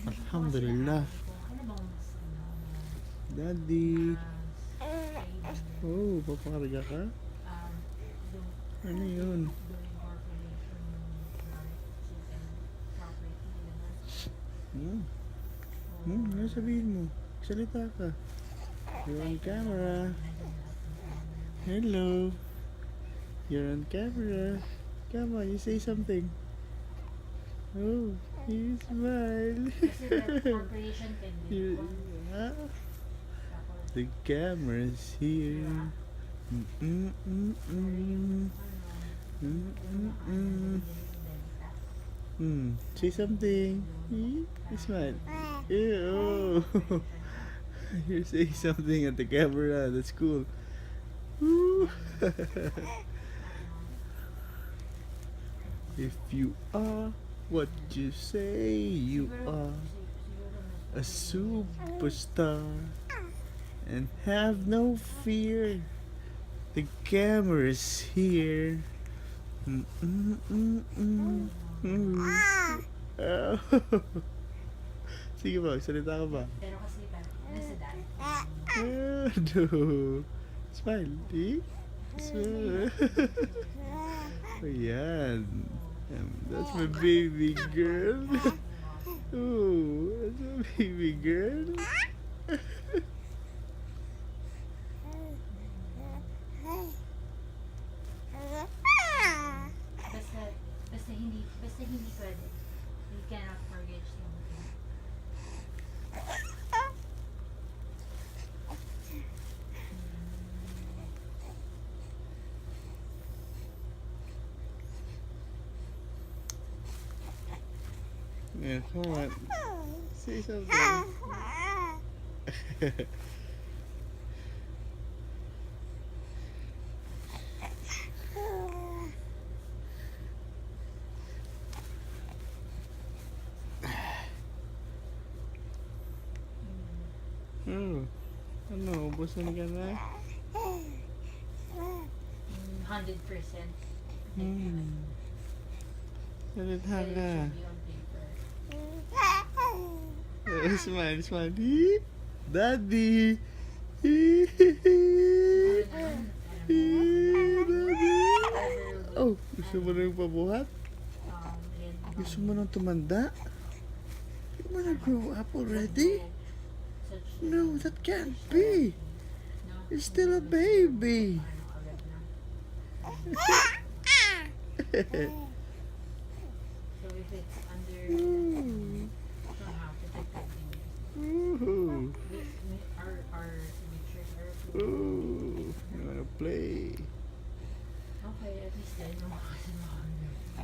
Alhamdulillah. Daddy. Oh, papakarga ka? Ano yun? Ano sabihin mo? Salita ka. You're on camera. Hello. You're on camera. Come on, you say something. Oh, you smile. The camera's here. Say something. You smile. Ew. You say something at the camera. That's cool. If you are what you say you are, a superstar, and have no fear, the camera's here. Sige ba, salita ka ba? Pero kasi nasa daan. No. Smile, eh? Smile. Ayan. That's my baby girl. Oh, that's my baby girl. Basta hindi pwede. You cannot forget something. Yeah, come on. Say something. Ano, ubusan ka na? 100%. Salita But it ka. should be on paper. Smile, smile. Daddy! Daddy! Oh, gusto mo nang pabuhat? Gusto mo nang tumanda? Hindi mo na grow up already? No, that can't be. You're still a baby. So if it's under somehow protected Ooh. our signatures are approved. Ooh. You wanna play? Okay, at least I know kasi makakagay.